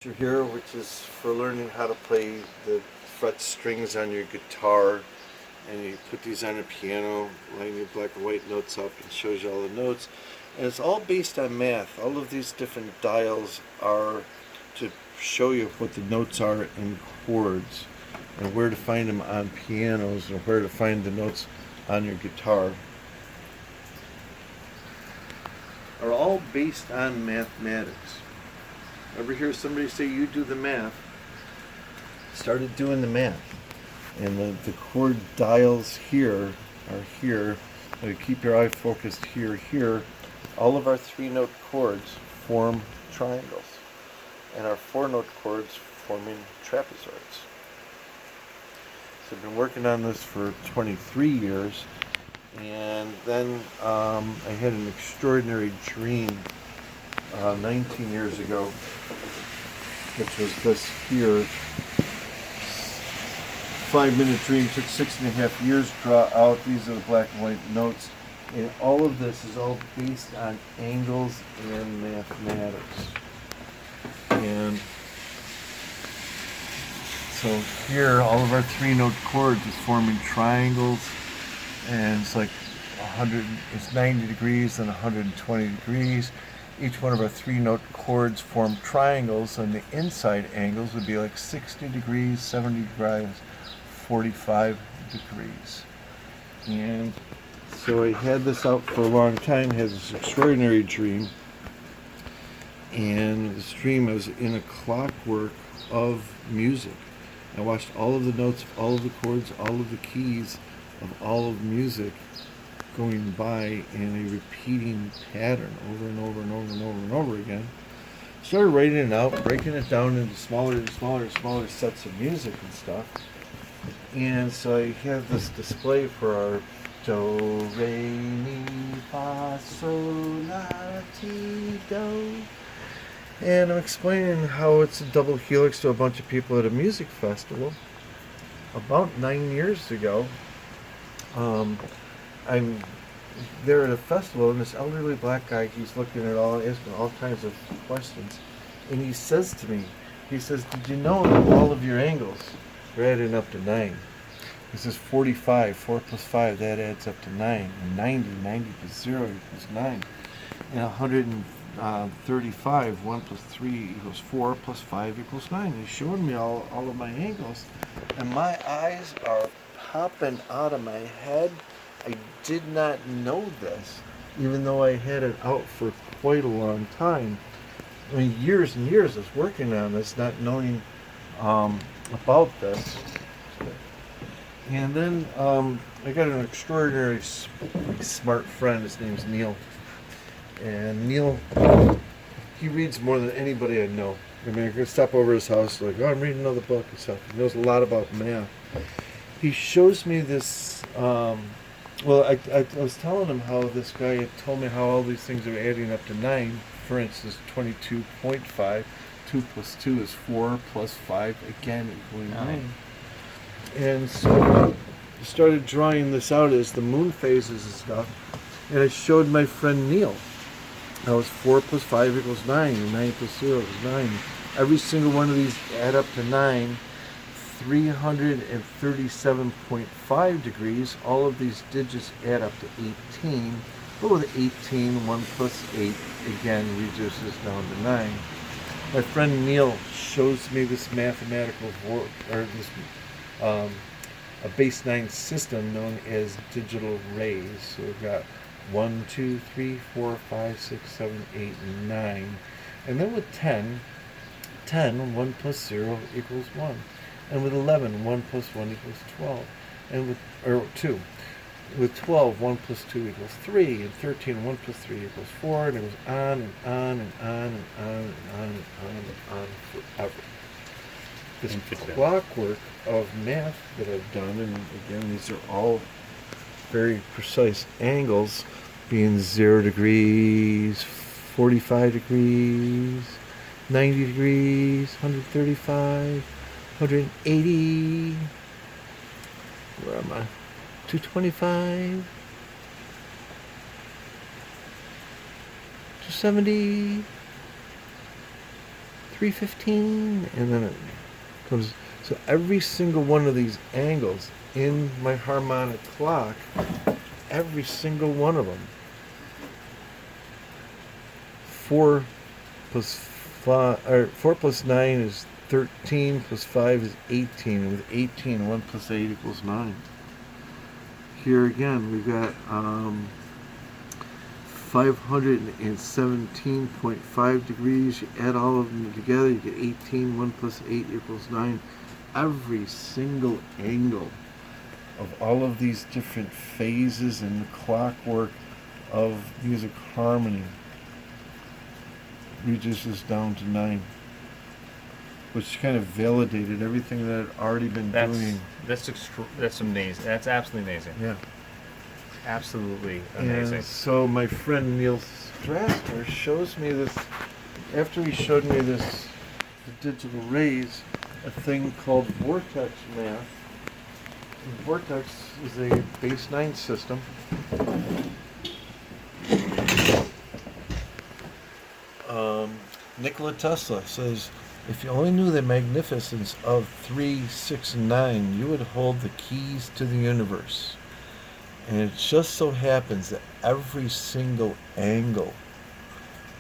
Here, which is for learning how to play the fret strings on your guitar, and you put these on a piano, line your black and white notes up, and shows you all the notes. And it's all based on math. All of these different dials are to show you what the notes are in chords, and where to find them on pianos, and where to find the notes on your guitar. Are all based on mathematics. Ever hear somebody say, you do the math? Started doing the math. And the chord dials here are here. Now you keep your eye focused here. All of our 3-note chords form triangles. And our 4-note chords forming trapezoids. So I've been working on this for 23 years. And then I had an extraordinary dream 19 years ago, which was this here. 5-minute dream, took 6.5 years to draw out. These are the black and white notes. And all of this is all based on angles and mathematics. And so here, all of our 3-note chords is forming triangles. And it's like 100, it's 90 degrees and 120 degrees. Each one of our 3-note chords form triangles, and the inside angles would be like 60 degrees, 70 degrees, 45 degrees. And so I had this out for a long time, had this extraordinary dream. And this dream, I was in a clockwork of music. I watched all of the notes, all of the chords, all of the keys of all of music going by in a repeating pattern over and over and over and over and over again. Started writing it out, breaking it down into smaller sets of music and stuff. And so I have this display for our do, re, mi, fa, sol, la, ti, do. And I'm explaining how it's a double helix to a bunch of people at a music festival. About 9 years ago, I'm there at a festival, and this elderly black guy, he's looking at all, asking all kinds of questions, and he says to me, he says, did you know that all of your angles are adding up to 9? He says 45, 4 plus 5, that adds up to 9, and 90 plus 0 equals 9, and 135, 1 plus 3 equals 4 plus 5 equals 9. He's showing me all of my angles, and my eyes are popping out of my head. I did not know this, even though I had it out for quite a long time. I mean, years and years I was working on this, not knowing about this. And then I got an extraordinary smart friend. His name's Neil. And Neil, he reads more than anybody I know. I mean, I could stop over his house, like, oh, I'm reading another book and stuff. He knows a lot about math. He shows me this, I was telling him how this guy had told me how all these things are adding up to 9. For instance, 22.5, 2 plus 2 is 4 plus 5, again equaling 9. And so I started drawing this out as the moon phases and stuff, and I showed my friend Neil. That was 4 plus 5 equals 9, and 9 plus 0 is 9. Every single one of these add up to 9. 337.5 degrees. All of these digits add up to 18. But with 18, 1 plus 8 again reduces down to 9. My friend Neil shows me this mathematical a base 9 system known as digital rays. So we've got 1, 2, 3, 4, 5, 6, 7, 8, 9. And then with 10, 1 plus 0 equals 1. And with 11, 1 plus 1 equals 12. And with 2. With 12, 1 plus 2 equals 3. And 13, 1 plus 3 equals 4. And it goes on and on and on and on and on and on and on forever. This clockwork of math that I've done, and again, these are all very precise angles, being 0 degrees, 45 degrees, 90 degrees, 135, 180, where am I? 225, 270, 3:15, and then it comes. So every single one of these angles in my harmonic clock, every single one of them, 4 plus 5, or 4 plus 9 is 13, plus 5 is 18, and with 18, 1 plus 8 equals 9. Here again, we've got 517.5 degrees. You add all of them together, you get 18. 1 plus 8 equals 9. Every single angle of all of these different phases and the clockwork of music harmony reduces down to 9, which kind of validated everything that I'd already been doing. That's amazing. That's absolutely amazing. Yeah. Absolutely amazing. And so my friend Neil Strasser shows me this, after he showed me this, the digital rays, a thing called vortex math. And vortex is a base 9 system. Nikola Tesla says, if you only knew the magnificence of 3, 6, and 9, you would hold the keys to the universe. And it just so happens that every single angle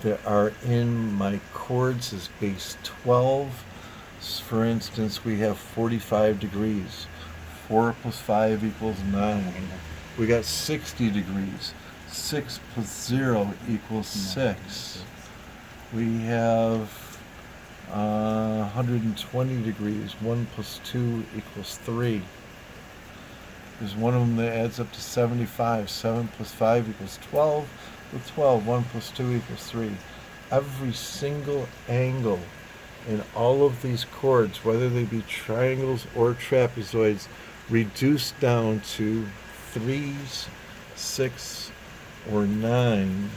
that are in my chords is base 12. For instance, we have 45 degrees. 4 plus 5 equals 9. We got 60 degrees. 6 plus 0 equals 6. We have 120 degrees. 1 plus 2 equals 3. There's one of them that adds up to 75. 7 plus 5 equals 12. With 12, 1 plus 2 equals 3. Every single angle in all of these chords, whether they be triangles or trapezoids, reduced down to 3s, 6, or 9.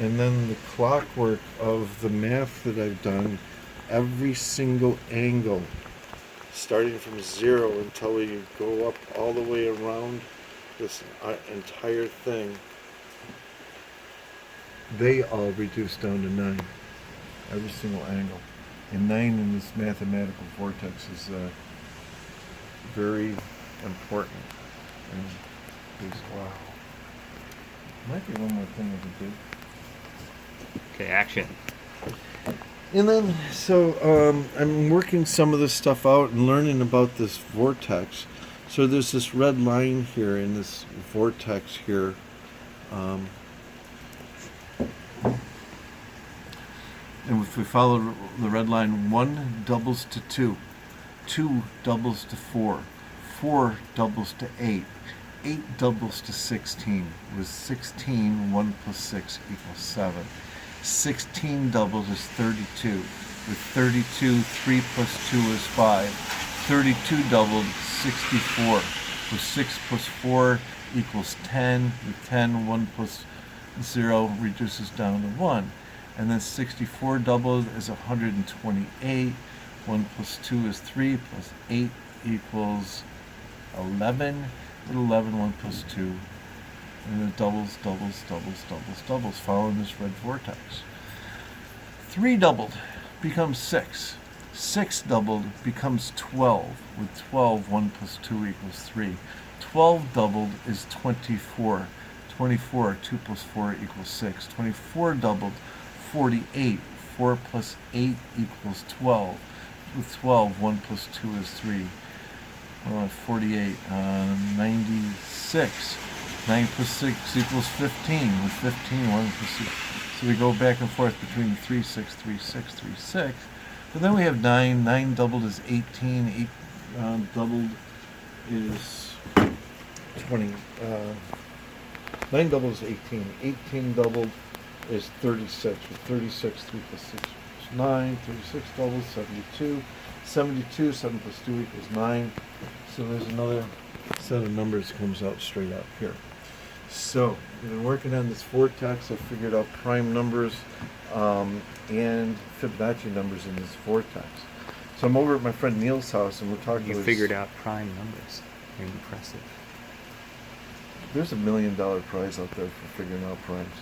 And then the clockwork of the math that I've done, every single angle, starting from 0 until we go up all the way around this entire thing, they all reduce down to 9. Every single angle. And 9 in this mathematical vortex is very important. And wow. Might be one more thing I could do. Okay, action. And then, so I'm working some of this stuff out and learning about this vortex. So there's this red line here in this vortex here. And if we follow the red line, 1 doubles to 2. 2 doubles to 4. 4 doubles to 8. 8 doubles to 16. With 16, 1 plus 6 equals 7. 16 doubles is 32. With 32, 3 plus 2 is 5. 32 doubled, 64. With 6 plus 4 equals 10. With 10, 1 plus 0 reduces down to 1. And then 64 doubled is 128. 1 plus 2 is 3, plus 8 equals 11. With 11, 1 plus 2. And it doubles, following this red vortex. 3 doubled becomes 6. 6 doubled becomes 12. With 12, 1 plus 2 equals 3. 12 doubled is 24. 24, 2 plus 4 equals 6. 24 doubled, 48. 4 plus 8 equals 12. With 12, 1 plus 2 is 3. 48, 96. 9 plus 6 equals 15. With 15, 1 plus 6. So we go back and forth between 3, 6, 3, 6, 3, 6. But then we have 9. 9 doubled is 18. 8 doubled is 20. 9 doubled is 18. 18 doubled is 36. With 36, 3 plus 6 equals 9. 36 doubled, 72. 72, 7 plus 2 equals 9. So there's another set of numbers that comes out straight out here. So, I've been working on this vortex. I figured out prime numbers and Fibonacci numbers in this vortex. So I'm over at my friend Neil's house and we're talking You figured out prime numbers. Impressive. There's $1 million prize out there for figuring out primes.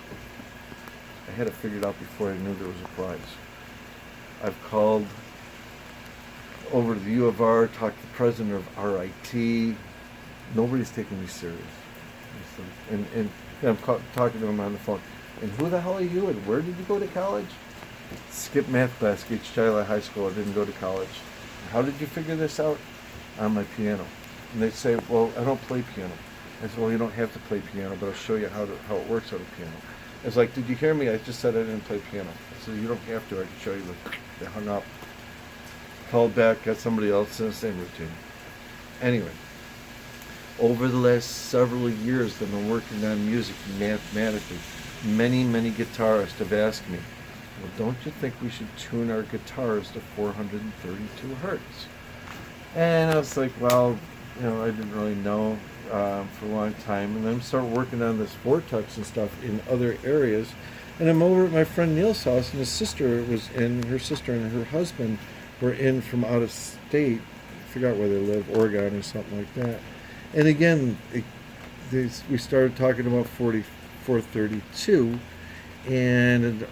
I had it figured out before I knew there was a prize. I've called over to the U of R, talked to the president of RIT. Nobody's taking me serious. And I'm talking to him on the phone. And who the hell are you? And where did you go to college? Skipped math class, Shiloh High School. I didn't go to college. How did you figure this out? On my piano. And they say, well, I don't play piano. I said, well, you don't have to play piano, but I'll show you how it works on a piano. It's like, did you hear me? I just said I didn't play piano. I said, you don't have to. I can show you. They hung up. Called back, got somebody else in the same routine. Anyway, over the last several years that I've been working on music mathematically, many guitarists have asked me, well, don't you think we should tune our guitars to 432 hertz? And I was like, well, I didn't really know for a long time. And then I started working on this vortex and stuff in other areas. And I'm over at my friend Neil's house, and his sister was in, her sister and her husband were in from out of state. I forgot where they live, Oregon or something like that. And again, we started talking about 432, and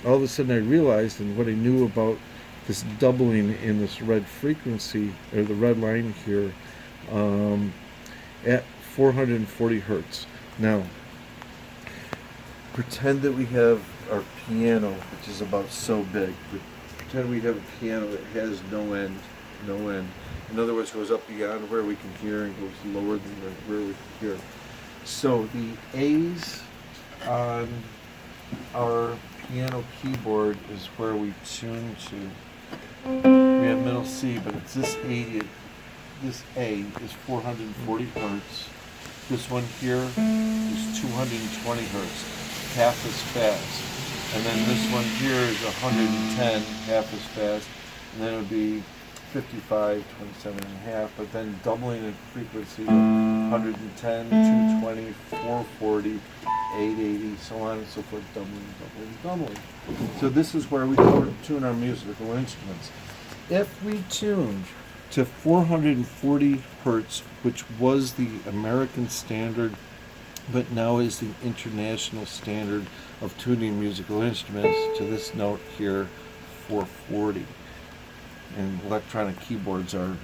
all of a sudden I realized, and what I knew about this doubling in this red frequency, or the red line here, at 440 hertz. Now, pretend that we have our piano, which is about so big. Pretend we have a piano that has no end. In other words, goes up beyond where we can hear and goes lower than where we can hear. So the A's on our piano keyboard is where we tune to. We have middle C, but it's this A. This A is 440 hertz. This one here is 220 hertz, half as fast. And then this one here is 110, half as fast. And then it would be 55, 27 and a half, but then doubling the frequency to 110, 220, 440, 880, so on and so forth, doubling. So this is where we tune our musical instruments. If we tuned to 440 hertz, which was the American standard, but now is the international standard of tuning musical instruments, to this note here, 440. And electronic keyboards are.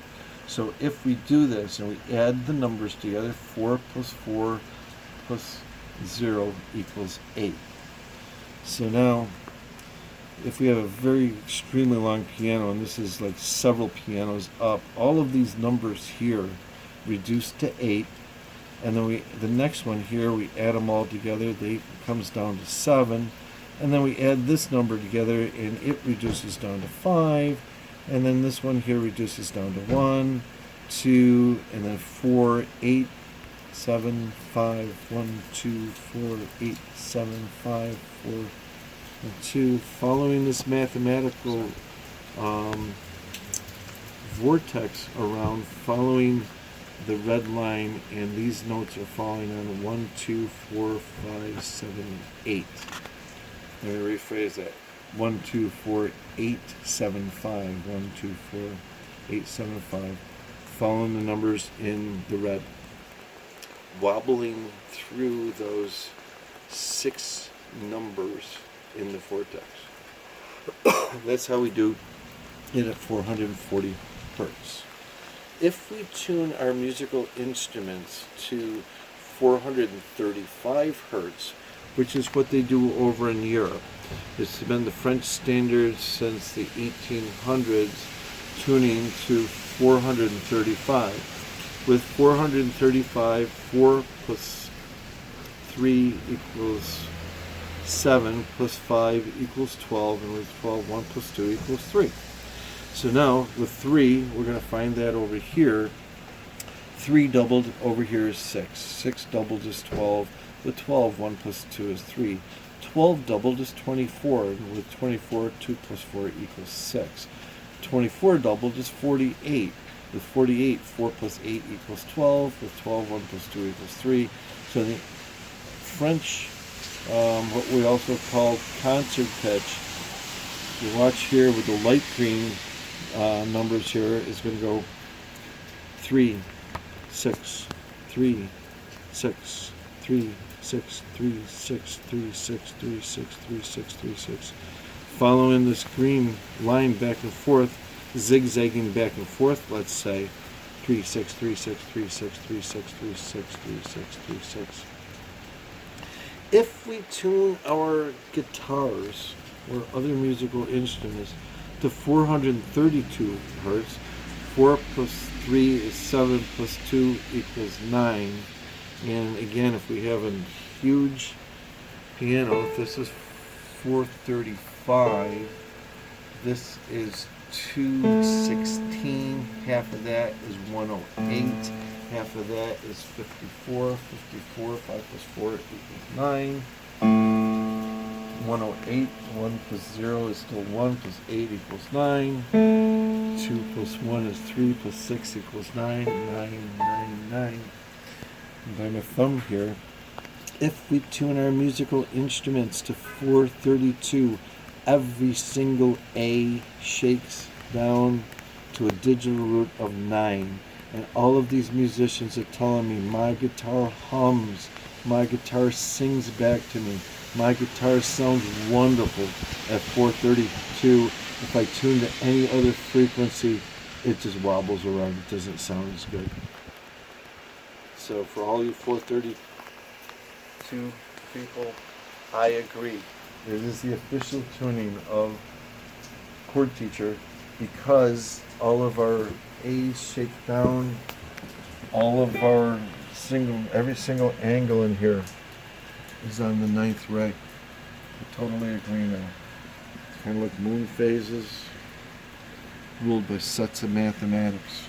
So if we do this and we add the numbers together, 4 plus 4 plus 0 equals 8. So now, if we have a very extremely long piano, and this is like several pianos up, all of these numbers here reduce to 8, and then the next one here, we add them all together, the 8 comes down to 7, and then we add this number together and it reduces down to 5, and then this one here reduces down to 1, 2, and then 4, 8, 7, 5, 1, 2, 4, 8, 7, 5, 4, and 2. Following this mathematical vortex around, following the red line, and these notes are falling on 1, 2, 4, 5, 7, 8. Let me rephrase that. 1, 2, 4, 8, 7, 5. 1, 2, 4, 8, 7, 5. Following the numbers in the red. Wobbling through those 6 numbers in the vortex. That's how we do it at 440 hertz. If we tune our musical instruments to 435 hertz, which is what they do over in Europe, it's been the French standard since the 1800s, tuning to 435. With 435, 4 plus 3 equals 7, plus 5 equals 12, and with 12, 1 plus 2 equals 3. So now, with 3, we're going to find that over here. 3 doubled over here is 6. 6 doubled is 12. With 12, 1 plus 2 is 3. 12 doubled is 24, and with 24, 2 plus 4 equals 6. 24 doubled is 48. With 48, 4 plus 8 equals 12. With 12, 1 plus 2 equals 3. So the French, what we also call concert pitch, you watch here with the light green numbers here, is going to go 3, 6, 3, 6, 3, 6, 3, 6, 3, 6, 3, 6, 3, 6, 3, 6. following this green line back and forth, zigzagging back and forth, let's say 3 6 3 6 3 6 3 6 3 6 3 6 3 6. If we tune our guitars or other musical instruments to 432 hertz, 4 plus 3 is 7 plus 2 equals 9. And again, if we have a huge piano, if this is 435, this is 216, half of that is 108, half of that is 54, 5 plus 4 equals 9, 108, 1 plus 0 is still 1, plus 8 equals 9, 2 plus 1 is 3, plus 6 equals 9, 9, 9, 9. And by my thumb here, if we tune our musical instruments to 432, every single A shakes down to a digital root of 9. And all of these musicians are telling me my guitar hums, my guitar sings back to me, my guitar sounds wonderful at 432. If I tune to any other frequency, it just wobbles around. It doesn't sound as good. So for all you 432 people, I agree. It is the official tuning of Chord Teacher because all of our A's shake down, all of our every single angle in here is on the 9th reg. I totally agree now. It's kind of like moon phases ruled by sets of mathematics.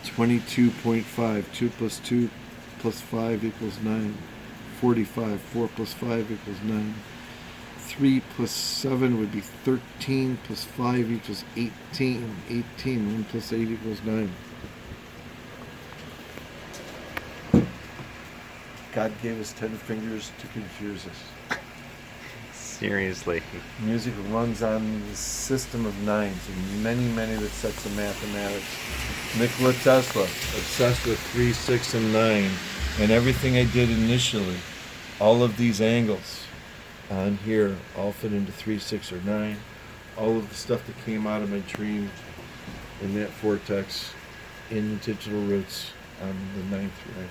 22.5, 2 plus 2 plus 5 equals 9. 45, 4 plus 5 equals 9. 3 plus 7 would be 13, plus 5 equals 18. 18, 1 plus 8 equals 9. God gave us 10 fingers to confuse us. Seriously. Music runs on the system of nines and many, many of the sets of mathematics. Nikola Tesla, obsessed with 3, 6, and 9. And everything I did initially, all of these angles on here, all fit into 3, 6, or 9. All of the stuff that came out of my dream in that vortex in the digital roots on the 9th reg.